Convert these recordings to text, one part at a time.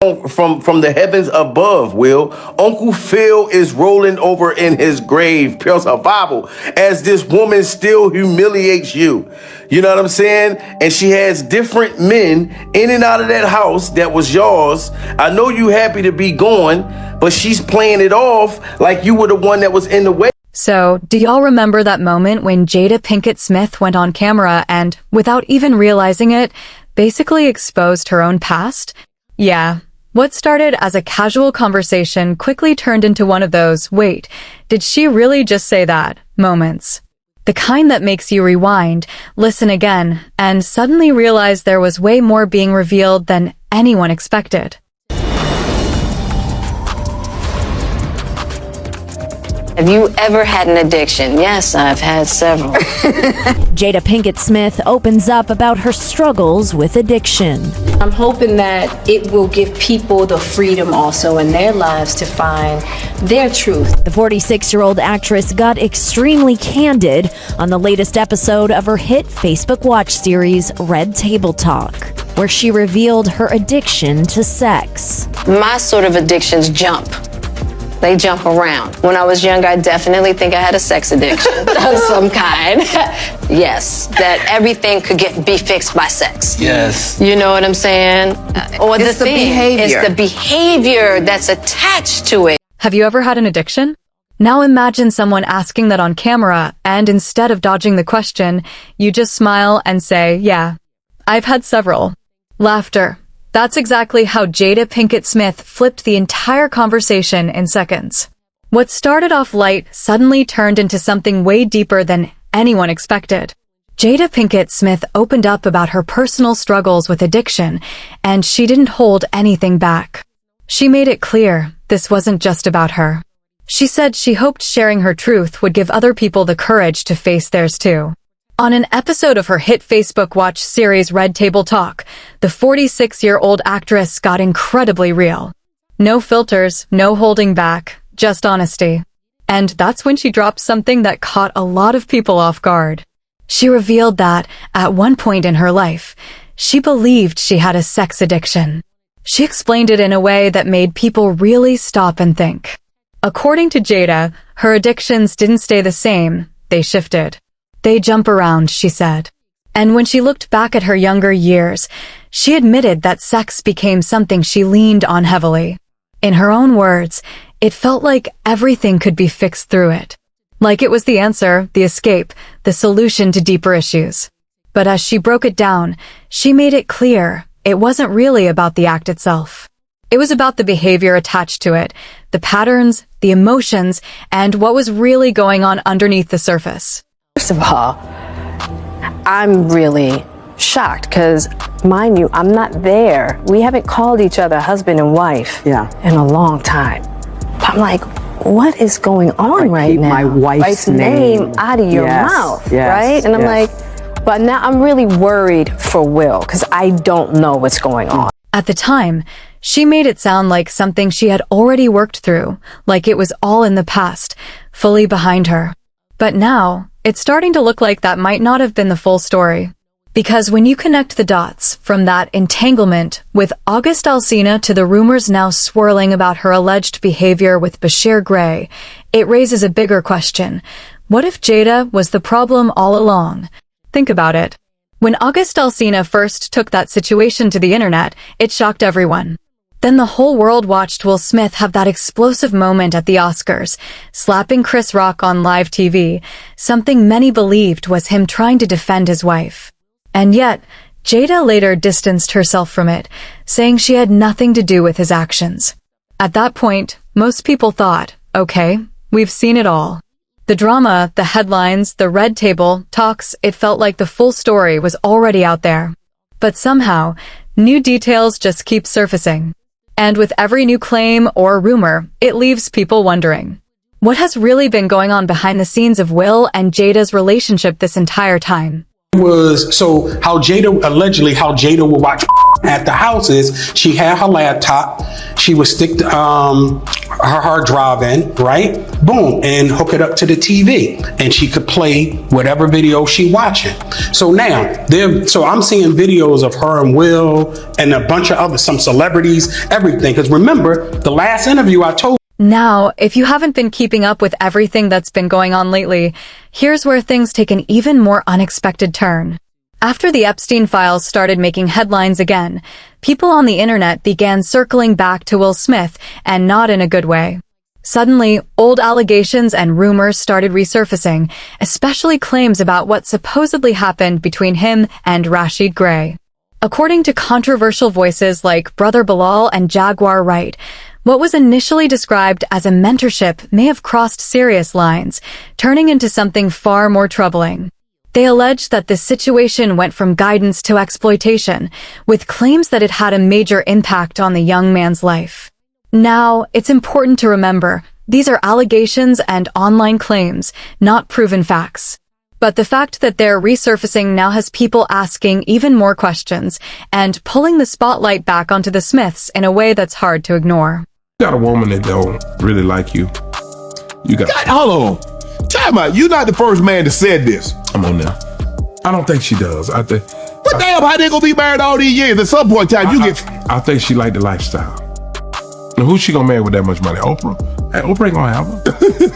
from the heavens above, Will. Uncle Phil is rolling over in his grave, pure survival, as this woman still humiliates you. You know what I'm saying? And she has different men in and out of that house that was yours. I know you happy to be gone, but she's playing it off like you were the one that was in the way. So, do y'all remember that moment when Jada Pinkett Smith went on camera and, without even realizing it, basically exposed her own past? Yeah. What started as a casual conversation quickly turned into one of those, wait, did she really just say that, moments. The kind that makes you rewind, listen again, and suddenly realize there was way more being revealed than anyone expected. Have you ever had an addiction? Yes, I've had several. Jada Pinkett Smith opens up about her struggles with addiction. I'm hoping that it will give people the freedom also in their lives to find their truth. The 46-year-old actress got extremely candid on the latest episode of her hit Facebook Watch series, Red Table Talk, where she revealed her addiction to sex. My sort of addictions jump. They jump around. When I was young, I definitely think I had a sex addiction of some kind. Yes, that everything could be fixed by sex. Yes. You know what I'm saying? Or it's the behavior. It's the behavior that's attached to it. Have you ever had an addiction? Now imagine someone asking that on camera, and instead of dodging the question, you just smile and say, yeah, I've had several. Laughter. That's exactly how Jada Pinkett Smith flipped the entire conversation in seconds. What started off light suddenly turned into something way deeper than anyone expected. Jada Pinkett Smith opened up about her personal struggles with addiction, and she didn't hold anything back. She made it clear this wasn't just about her. She said she hoped sharing her truth would give other people the courage to face theirs too. On an episode of her hit Facebook Watch series Red Table Talk, the 46-year-old actress got incredibly real. No filters, no holding back, just honesty. And that's when she dropped something that caught a lot of people off guard. She revealed that, at one point in her life, she believed she had a sex addiction. She explained it in a way that made people really stop and think. According to Jada, her addictions didn't stay the same, they shifted. They jump around, she said. And when she looked back at her younger years, she admitted that sex became something she leaned on heavily. In her own words, it felt like everything could be fixed through it. Like it was the answer, the escape, the solution to deeper issues. But as she broke it down, she made it clear it wasn't really about the act itself. It was about the behavior attached to it, the patterns, the emotions, and what was really going on underneath the surface. First of all, I'm really shocked because, mind you, I'm not there. We haven't called each other husband and wife in a long time. But I'm like, what is going on right now? My wife's name out of your mouth, right? And I'm like, but now I'm really worried for Will because I don't know what's going on. At the time, she made it sound like something she had already worked through, like it was all in the past, fully behind her. But now, it's starting to look like that might not have been the full story. Because when you connect the dots from that entanglement with August Alsina to the rumors now swirling about her alleged behavior with Bryshere Gray, it raises a bigger question. What if Jada was the problem all along? Think about it. When August Alsina first took that situation to the internet, it shocked everyone. Then the whole world watched Will Smith have that explosive moment at the Oscars, slapping Chris Rock on live TV, something many believed was him trying to defend his wife. And yet, Jada later distanced herself from it, saying she had nothing to do with his actions. At that point, most people thought, okay, we've seen it all. The drama, the headlines, the red table, talks, it felt like the full story was already out there. But somehow, new details just keep surfacing. And with every new claim or rumor, it leaves people wondering. What has really been going on behind the scenes of Will and Jada's relationship this entire time? How Jada would watch at the houses, she had her laptop, she would stick her hard drive in, right? Boom, and hook it up to the TV, and she could play whatever video she watching. So now, so I'm seeing videos of her and Will and a bunch of some celebrities, everything. Because remember, the last interview I told. Now, if you haven't been keeping up with everything that's been going on lately, here's where things take an even more unexpected turn. After the Epstein files started making headlines again, people on the internet began circling back to Will Smith, and not in a good way. Suddenly, old allegations and rumors started resurfacing, especially claims about what supposedly happened between him and Rashid Gray. According to controversial voices like Brother Bilal and Jaguar Wright, what was initially described as a mentorship may have crossed serious lines, turning into something far more troubling. They allege that this situation went from guidance to exploitation, with claims that it had a major impact on the young man's life. Now, it's important to remember, these are allegations and online claims, not proven facts. But the fact that they're resurfacing now has people asking even more questions and pulling the spotlight back onto the Smiths in a way that's hard to ignore. You got a woman that don't really like you. Hold on. Time out. You're not the first man that said this. Come on now. I don't think she does. But damn, how they gonna be married all these years? At some point in time, I think she like the lifestyle. Now, who's she gonna marry with that much money? Oprah? Hey, Oprah ain't gonna have her.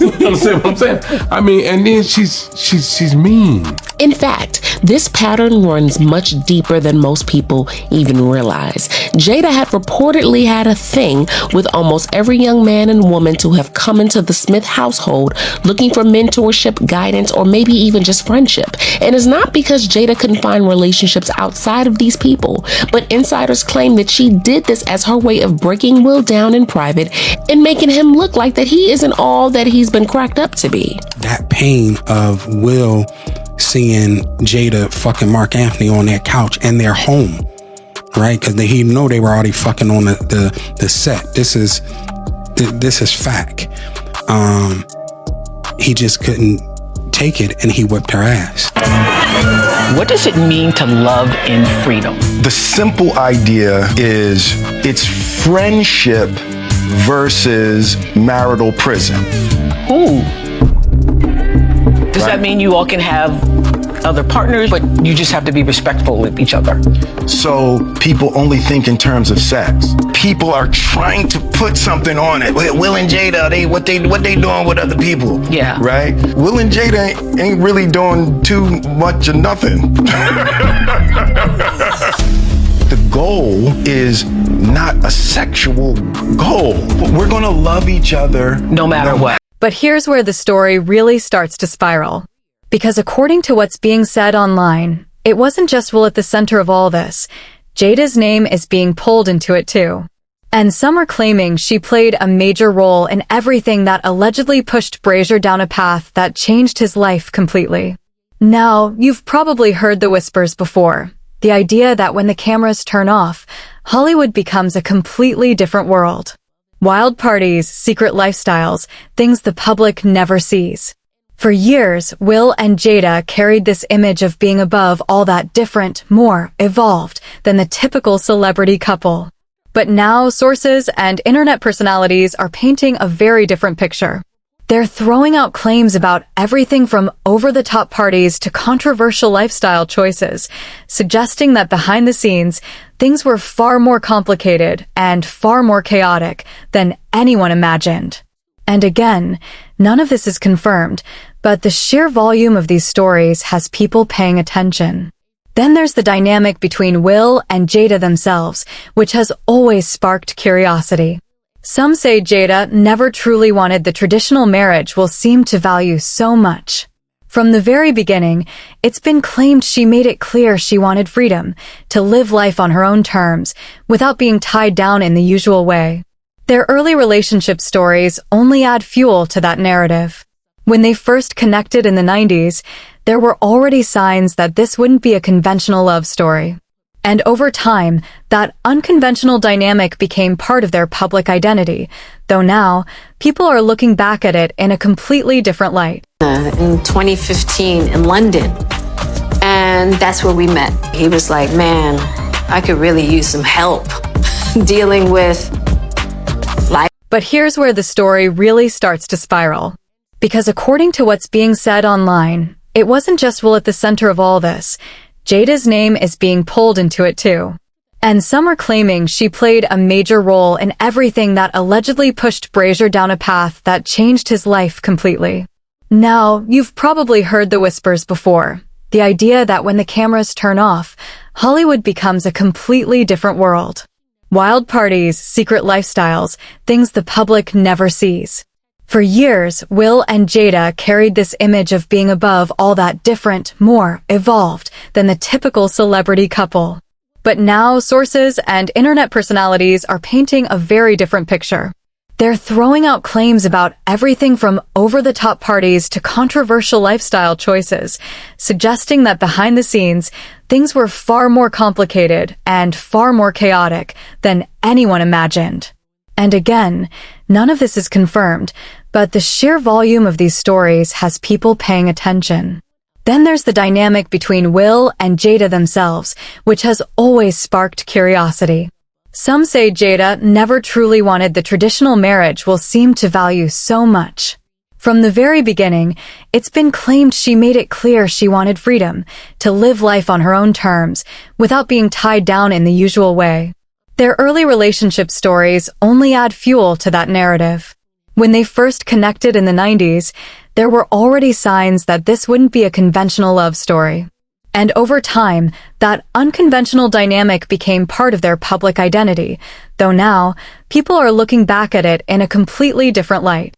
You understand what I'm saying? I mean, and then she's mean. In fact, this pattern runs much deeper than most people even realize. Jada had reportedly had a thing with almost every young man and woman to have come into the Smith household looking for mentorship, guidance, or maybe even just friendship. And it's not because Jada couldn't find relationships outside of these people, but insiders claim that she did this as her way of breaking Will down in private and making him look like that he isn't all that he's been cracked up to be. That pain of Will seeing Jada fucking Mark Anthony on their couch in their home, right? Because he know they were already fucking on the set. This is fact. He just couldn't take it, and he whipped her ass. What does it mean to love in freedom? The simple idea is it's friendship versus marital prison. Ooh. Does that mean you all can have other partners, but you just have to be respectful with each other? So people only think in terms of sex. People are trying to put something on it. Will and Jada, what they doing with other people? Yeah. Right? Will and Jada ain't really doing too much of nothing. The goal is not a sexual goal. We're gonna love each other no matter what. But here's where the story really starts to spiral. Because according to what's being said online, it wasn't just Will at the center of all this. Jada's name is being pulled into it too. And some are claiming she played a major role in everything that allegedly pushed Bryshere down a path that changed his life completely. Now, you've probably heard the whispers before. The idea that when the cameras turn off, Hollywood becomes a completely different world. Wild parties, secret lifestyles, things the public never sees. For years, Will and Jada carried this image of being above all that different, more evolved than the typical celebrity couple. But now sources and internet personalities are painting a very different picture. They're throwing out claims about everything from over-the-top parties to controversial lifestyle choices, suggesting that behind the scenes, things were far more complicated and far more chaotic than anyone imagined. And again, none of this is confirmed, but the sheer volume of these stories has people paying attention. Then there's the dynamic between Will and Jada themselves, which has always sparked curiosity. Some say Jada never truly wanted the traditional marriage Will seemed to value so much. From the very beginning, it's been claimed she made it clear she wanted freedom, to live life on her own terms, without being tied down in the usual way. Their early relationship stories only add fuel to that narrative. When they first connected in the 90s, there were already signs that this wouldn't be a conventional love story. And over time, that unconventional dynamic became part of their public identity, though now, people are looking back at it in a completely different light. In 2015 in London, and that's where we met. He was like, man, I could really use some help dealing with life. But here's where the story really starts to spiral. Because according to what's being said online, it wasn't just Will at the center of all this. Jada's name is being pulled into it too. And some are claiming she played a major role in everything that allegedly pushed Bryshere down a path that changed his life completely. Now, you've probably heard the whispers before. The idea that when the cameras turn off, Hollywood becomes a completely different world. Wild parties, secret lifestyles, things the public never sees. For years, Will and Jada carried this image of being above all that, different, more evolved than the typical celebrity couple. But now sources and internet personalities are painting a very different picture. They're throwing out claims about everything from over-the-top parties to controversial lifestyle choices, suggesting that behind the scenes, things were far more complicated and far more chaotic than anyone imagined. And again, none of this is confirmed, but the sheer volume of these stories has people paying attention. Then there's the dynamic between Will and Jada themselves, which has always sparked curiosity. Some say Jada never truly wanted the traditional marriage Will seemed to value so much. From the very beginning, it's been claimed she made it clear she wanted freedom, to live life on her own terms, without being tied down in the usual way. Their early relationship stories only add fuel to that narrative. When they first connected in the 90s, there were already signs that this wouldn't be a conventional love story. And over time, that unconventional dynamic became part of their public identity, though now, people are looking back at it in a completely different light.